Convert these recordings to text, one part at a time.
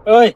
ơi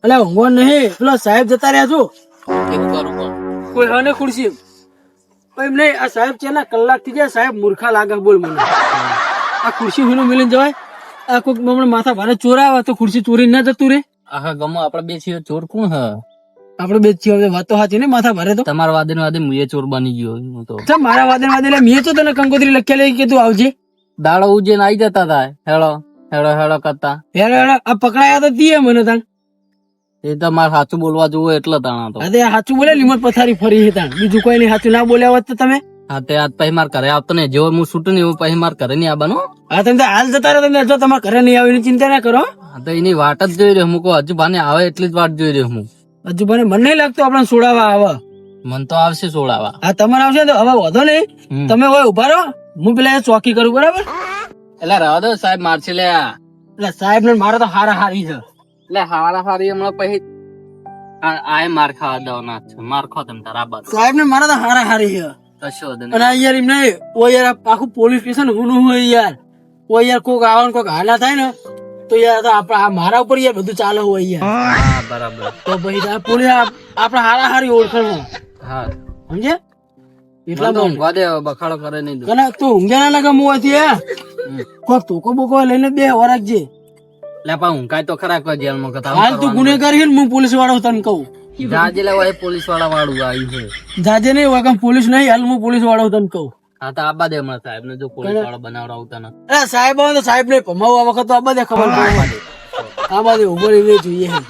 અલા ઊંઘવા નહીં, પેલો સાહેબ જતા રહ્યા છો એવું કરું પણ કોઈ હને ખુરશી એમ નહીં. આ સાહેબ છે ને કલાક થી જાય, સાહેબ મૂર્ખા લાગે બોલ મને. આ ખુરશી હુનું મિલીને જવાય. આ કોઈક હમણાં માથા ભારે ચોર આવે તો ખુરશી ચોરી ના જતું રે. આખા ગામમાં આપડે બે છીએ ચોર કોણ હ? આપડે બે જ છીએ, વાત તો સાચી ને, માથા ભારે તો તમારા વાદે વાદે મુએ ચોર બની ગયો હું તો. ચમ મારા વાદે વાદે એટલે મેં તો તને કંકોત્રી લખ્યા લઈ કે તું આવજે. દાડો ઉજે ને આઈ જતા હતા હેળો હેળો હેળો કરતા. હેડો હેડો આ પકડાયા તો દીએ મને તાણ. એ તો મારે સાચું બોલવા જોવું એટલે તાણા તો. હા તે સાચું બોલે, લીમત પથારી ફરી છે તાણ. બીજું કોઈ નહીં, સાચું ના બોલ્યા હોત તો તમે. હા તે આજ પછી માર ઘરે આવતો ને, જેવો હું છૂટું ને એવું પછી માર ઘરે નહીં આવવાનું. હા તમે તો હાલ જતા રહો, તમે જો તમારા ઘરે નહીં આવે એની ચિંતા ના કરો. હા તો એની વાટ જ જોઈ રહ્યો હું. કહું હજુ ભાને આવે એટલી જ વાટ જોઈ રહ્યો હું. હજુ મને નહીં લાગતું આપણે સોડાવા આવે. મન તો આવશે સોડાવા. હા તમારે આવશે તો હવે વધો નહીં. તમે હોય ઉભા રહો, હું પેલા એ ચોકી કરું બરાબર. એટલે રહેવા દો સાહેબ મારશે લે. એટલે સાહેબ ને મારે તો હારા હારી છે. એટલે હારા હારી હમણાં પછી આ માર ખાવા દેવાના છે. માર ખો તમે તારા બાદ સાહેબ ને મારે તો હારા હારી છે. કશો વધુ અને આ યાર એમ નહીં, ઓ યાર આખું પોલીસ સ્ટેશન ઊનું હોય યાર. ઓ યાર કોક આવે ને કોક હાલા થાય ને તો યાર તો આપડા મારા ઉપર યાર બધું ચાલે હોય યાર. હા બરાબર. તો પછી આ પોલીસ આપડા હારા હારી ઓળખાણ હા સમજે. એટલા એટલા ઊંઘવા દે બખાડો કરે નહીં. કને તું ઊંઘ્યા ના લાગે મોવાથી કોક ટોકો બોકો લઈને બે વરાગજે. લે પા ઊંઘાય તો ખરા કોઈ જેલમાં કથા. હાલ તું ગુનેગાર છે ને, હું પોલીસ વાળો તને કહું. જાજે લેવા એ પોલીસ વાળા વાળું આવ્યું છે. જાજે નહીં હોય કેમ પોલીસ નહીં, હાલ હું પોલીસ વાળો તને કહું. હા તો આબા દે હમણાં સાહેબ ને, જો પોલીસ વાળા બનાવડાવતા ને. અરે સાહેબ આવે તો સાહેબ ને ભમાવું આ વખત તો આ બધે ખબર પડે. આ બધે ઉભો રહેવું જોઈએ.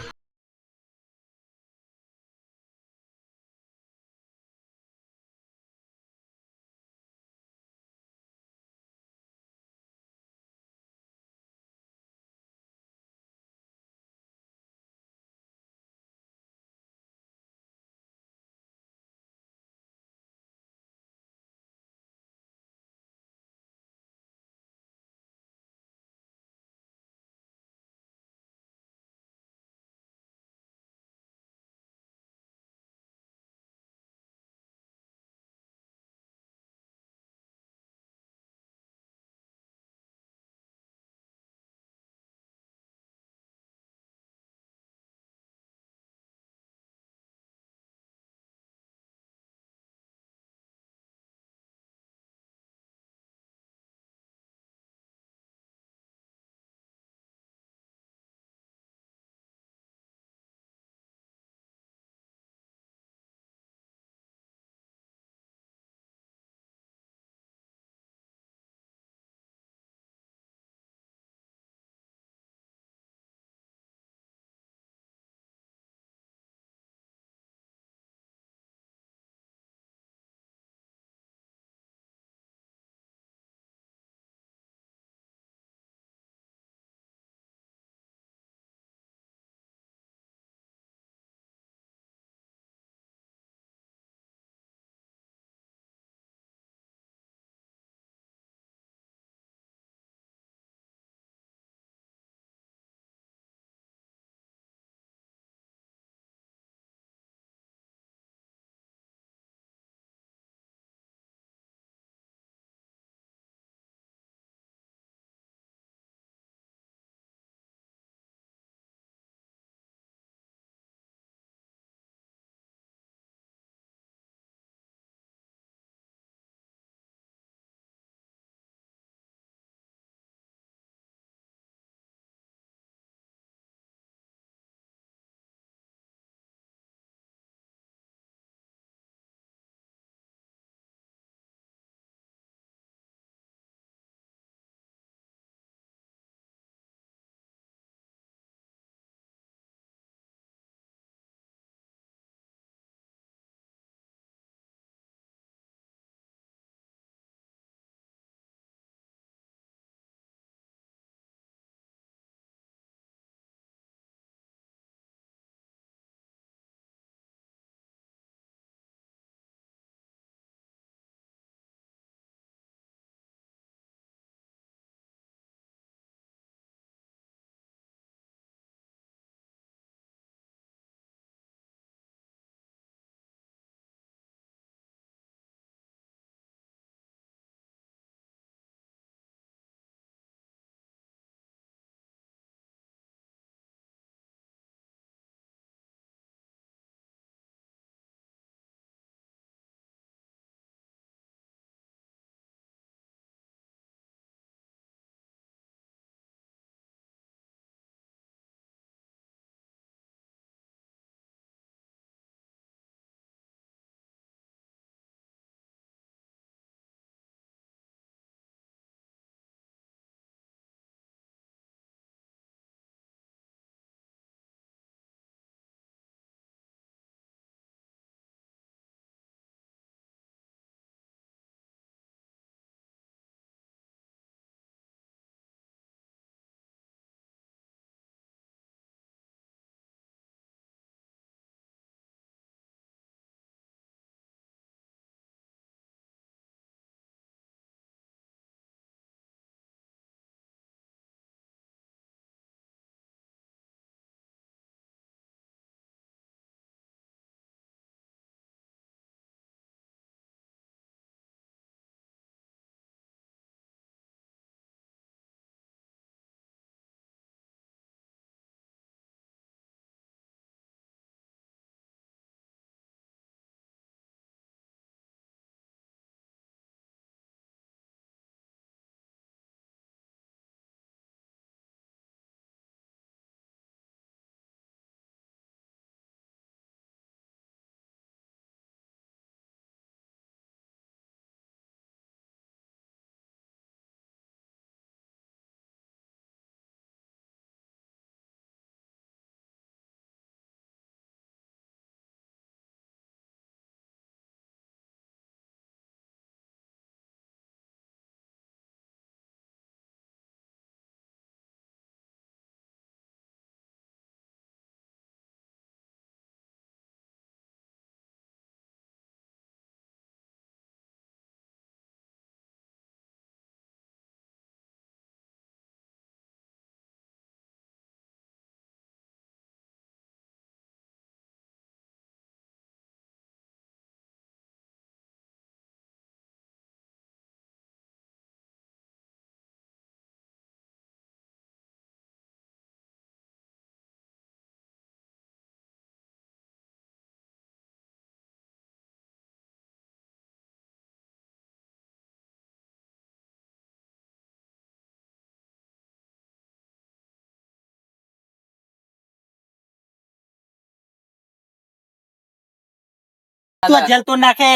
તું આ જેલ તો નાખે.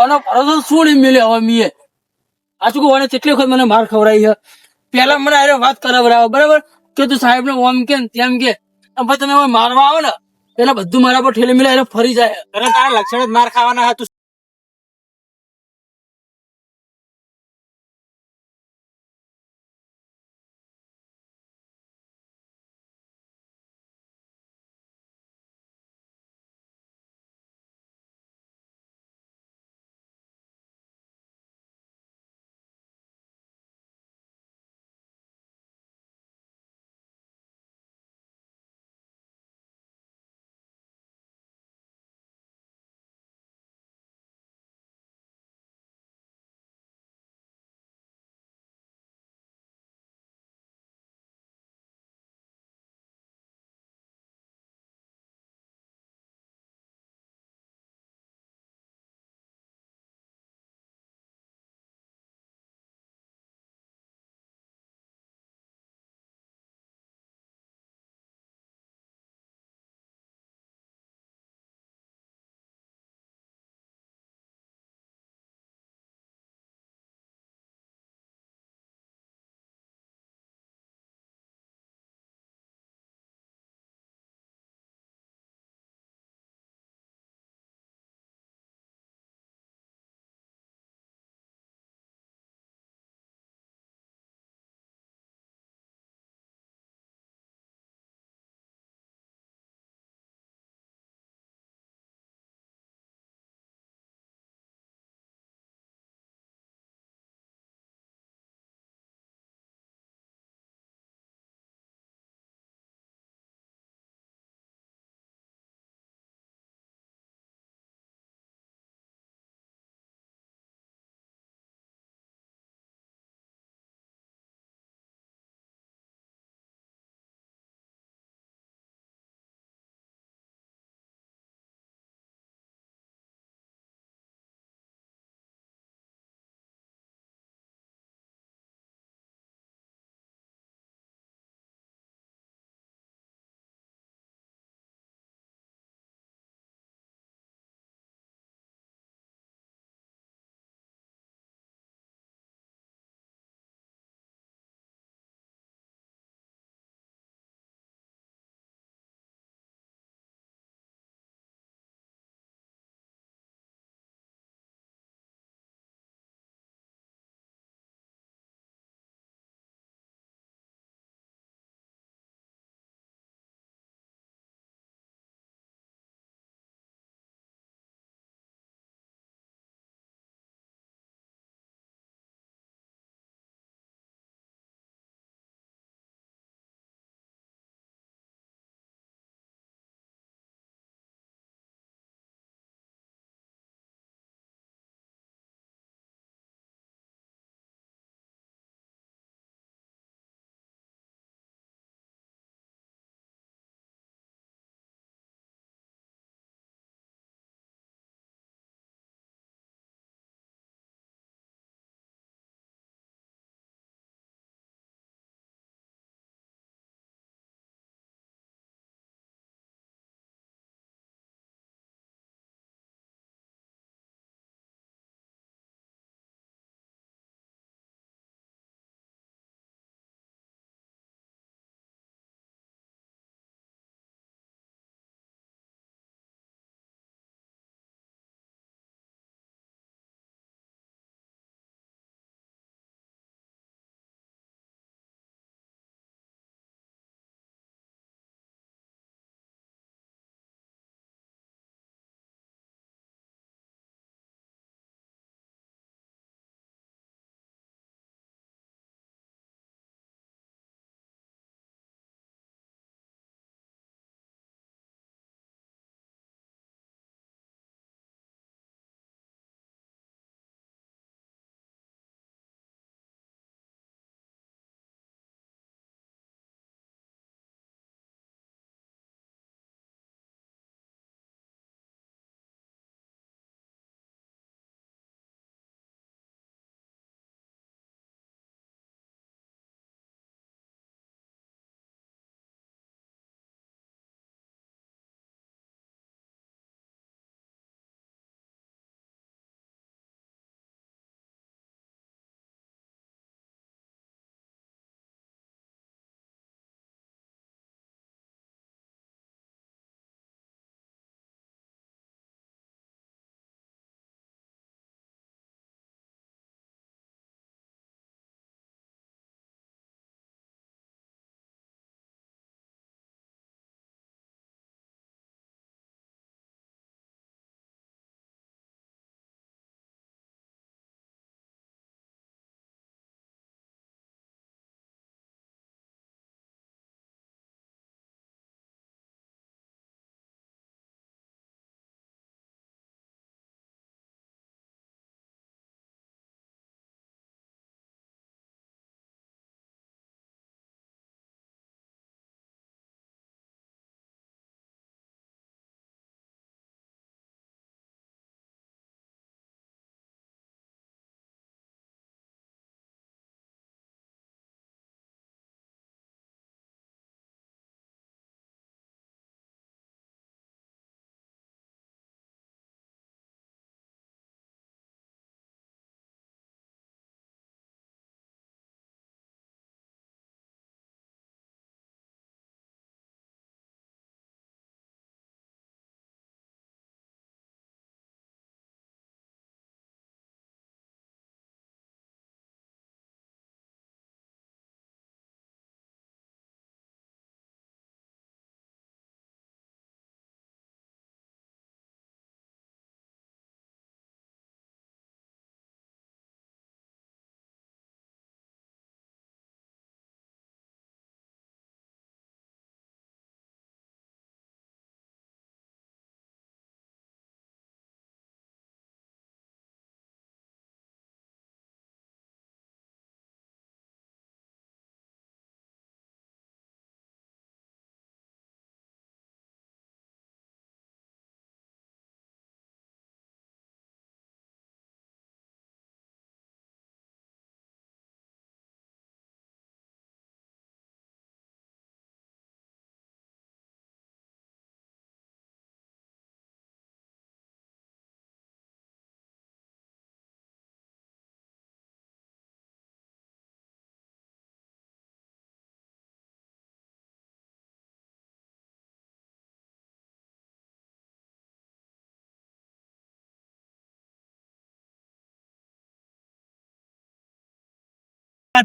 ઓનો ભરોસો છોડી મેલ્યો હવે મીએ. આ શું ઓને કેટલી વખત મને માર ખવડાવી છે. પેલા મને આરે વાત કરાવરાવો બરાબર કે તું સાહેબ ને ઓમ કે ને તેમ કે અને પછી તમે હવે મારવા આવો ને એટલે બધું મારા પર ઠેલે મિલે ફરી જાય. અરે તારા લક્ષણ જ માર ખાવાના હતા.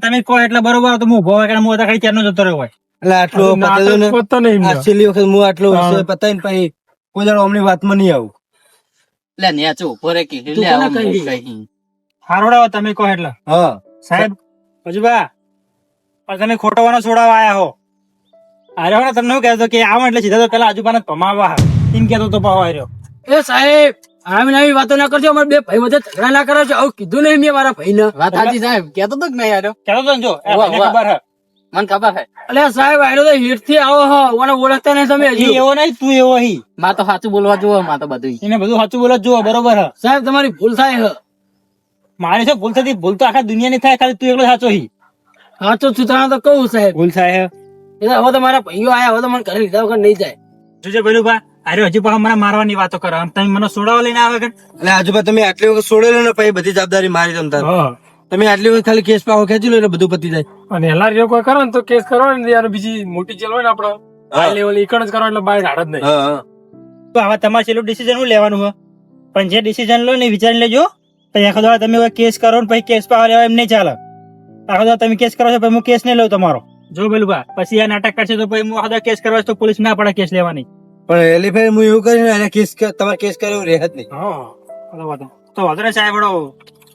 તમે કહો એટલે બરોબર તો હું ઉભો હોય કે હું હતા ખાલી ચારનો જતો રહ્યો હોય. એટલે આટલો પતાવ્યો ને પતતો નહીં આ છેલ્લી વખત હું આટલો વિષય પતાવીને પછી કોઈ દાડો અમની વાતમાં નહીં આવું. લે નેચો ઉભો રે કે તું લે કોને આવું કહી? કહી. હારોડા તમે કહો એટલે હા સાહેબ હજુ બા પણ તમે ખોટો વાનો છોડાવવા આયા હો. અરે હો ને તમને શું કહેતો કે આવો એટલે સીધા તો પેલા આજુબાને ભમાવવા હા. એમ કહેતો તો પાહો આર્યો. એ સાહેબ આવી આવી વાતો ના કરજો. અમારે બે ભાઈ વચ્ચે ઝઘડા ના કરો છો. આવું કીધું નહીં મેં મારા ભાઈને. વાત સાચી સાહેબ કેતો તો કે નહીં આર્યો કહેતો તો ને જો એ વાહ, ભાઈને વાહ. ખબર હે. મને ખબર હે અલ્યા સાહેબ આયરો તો હીટ થી આવો હો ઓને ઓળખતા નહીં તમે ઈ હજી. એવો નહીં તું એવો હી. માં તો સાચું બોલવા જોવો માં તો બધું એને બધું સાચું બોલો જ જુઓ બરોબર હે. સાહેબ તમારી ભૂલ થાય હે. મારી શું ભૂલ થતી? ભૂલ તો આખા દુનિયાની થાય, ખાલી તું એકલો સાચો હી. સાચું સુધારણા તો કહું સાહેબ. ભૂલ થાય હે. એટલે હવે તો મારા ભાઈઓ આયા હવે તો મને ઘરે લીધા વગર નહીં જાય. જોજે પેલું બા અરે હજી પાછા મને મારવાની વાતો કરે. આમ તમે મને સોડાવા લઈને આવે કે એટલે આજુબા તમે આટલી વખત છોડેલો ને પછી બધી જવાબદારી મારી તમતાર. હા તમે આટલી વખત ખાલી કેસ પાવો ખેંચી લો એટલે બધું પતી જાય. અને એલઆરઓ કોઈ કરો ને તો કેસ કરો ને યાર બીજી મોટી જેલ હોય ને આપડે હાઈ લેવલ ઈકડ જ કરો એટલે બહાર હાડ જ નહીં. હા હા તો હવે તમારે છેલ્લું ડિસિઝન શું લેવાનું હોય? પણ જે ડિસિઝન લો ને એ વિચારી લેજો. પછી આખો દાડો તમે કોઈ કેસ કરો ને પછી કેસ પાવા લેવા એમ નહીં ચાલે. આખો દાડો તમે કેસ કરો છો પછી હું કેસ નહીં લઉં તમારો. જો પેલું બા પછી આ નાટક કરશે તો પછી હું આખો દાડો કેસ કરવા તો પોલીસ ના પડે કેસ લેવાની. પણ એલી ફેર હું એવું કરીને એને કેસ તમારે કેસ કર્યો એવું રહે જ નહીં. તો વાંધો નહીં સાહેબ હળો.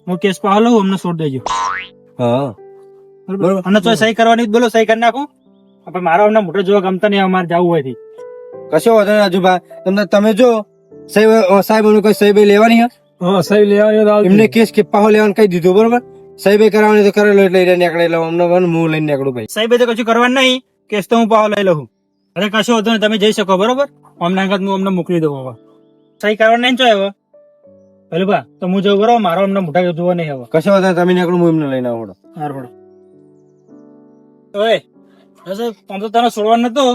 હું કેસ પાવા લઉં અમને છોડ દેજો. હા બરોબર અને તો સહી કરવાની જ બોલો સહી કરી નાખું. પણ મારો અમને મોટો જોવા ગમતા નહીં અમારે જવું હોય થી. કશો વાંધો નહીં આજુબા. તમે જો સાહેબ કોઈ સહી ભાઈ લેવાની હે હા સહી લેવાની એમને કેસ કે પાહો લેવાનું કહી દીધું બરોબર. સહી ભાઈ કરાવવાની તો કરેલો એટલે એને નીકળે એટલે અમને હું લઈને નીકળું ભાઈ. સાહેબ એ તો કશું કરવાનું નહીં. કેસ તો હું પાવો લઈ લઉં. અરે કશો વાંધો નહીં તમે જઈ શકો બરોબર. અમને આગળ હું અમને મોકલી દઉં હવે. સહી કરવાનું નહીં જો હવે પેલું બા તો હું જવું બરોબર. મારો અમને મોટા જોવા નહીં હવે. કશો વાંધો નહીં તમે નીકળું હું એમને લઈને આવું. હારું ઓય આમ તો તને છોડવાનું નતું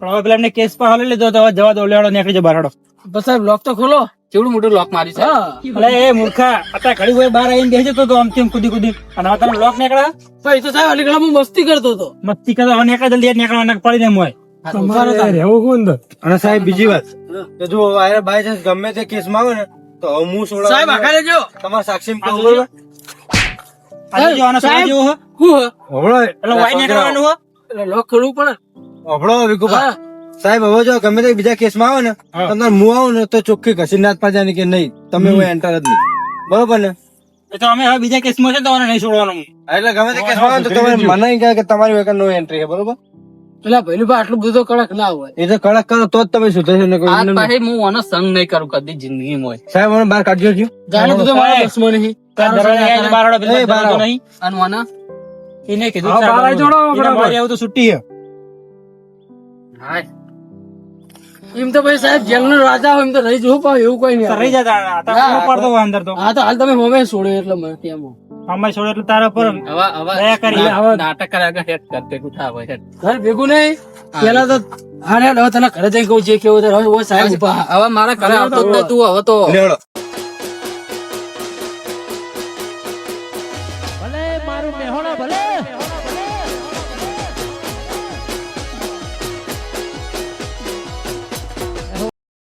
પણ હવે પેલા એમને કેસ પાહો લઈ લીધો તો હવે જવા દો લેવાડો નીકળી જાય બહાર. બસ સાહેબ લોક તો ખોલો. કેવડું મોટું લોક મારી છે હા અલે એ મૂર્ખા અત્યારે ઘડી હોય બહાર આવીને બેસી જતો તો આમ તેમ કૂદી કૂદી અને હવે તને લોક નીકળે. ભાઈ તો સાહેબ અલી હું મસ્તી કરતો હતો. મસ્તી કરતો હવે નીકળે જલ્દી નીકળવા પડી ને હોય. રહેવું કોણ અને સાહેબ બીજી વાત કે જો આ બાય ચાન્સ ગમે તે કેસ માં આવે ને તો હવે હું સાહેબ છોડાવ આખા લેજો. તમારા સાક્ષી કહું બરોબર. આજે જો આનો સાહેબ. સવાલ જેવો હો. હું હે? હભળો એટલે વાય નીકળવાનું હો. એટલે લોક ખોલવું પડે. હભળો વિકુભા. હા. સાહેબ હવે જો ગમે તે બીજા કેસ માં આવે ને હા. તમને હું આવું ને તો ચોખ્ખી ઘસી નાથ પાડવાની કે નહીં તમે હું એન્ટર જ નહીં બરોબર ને. એ તો અમે હવે બીજા કેસમાં છે તો આને નહીં છોડવાનું. એટલે ગમે તે કેસ માં આવે ને તો તમે મને કહે કે તમારી વગર નો એન્ટ્રી છે બરોબર. એટલે ભાઈ ભાઈ આટલું બધું તો કડક ના હોય. એ તો કડક કરો તો જ તમે સુધરશો ને કોઈ આજ નહીં. પછી હું આનો સંગ નહીં કરું કદી જિંદગીમાં સાહેબ મને બહાર કાઢજો છું. જાણે બધું મારા બસમાં નહીં. દરવાજે આવીને બહાર વાળો પેલો એ બહાર દરવાજો આવો. નહીં. અને આના એને કીધું હા, સાહેબ બહાર આવી જોડો, એને બરાબર. મારી આવું તો છૂટી છે. હાય એમ તો ભાઈ સાહેબ જેલ નો રાજા હોય એમ તો રહી જવું પણ એવું કોઈ તો રહી નહીં. જતા આ તો ન પડતો હોય અંદર તો હા તો હાલ તમે હોમે છોડ્યો એટલે મને કેમ હો. અમે છોડે એટલે તારા પર હવે દયા કરી. હવે નાટક કર્યા આગળ હેડ કરતે ઉઠા હોય હેડ. ઘર ભેગું નહીં પેલા તો હા રે હવે તને ઘરે જઈને કહું જે કેવું છે. હવે સાહેબ ઉભા. હવે મારા ઘરે આવતો જ નહીં તું હવે તો લેવડો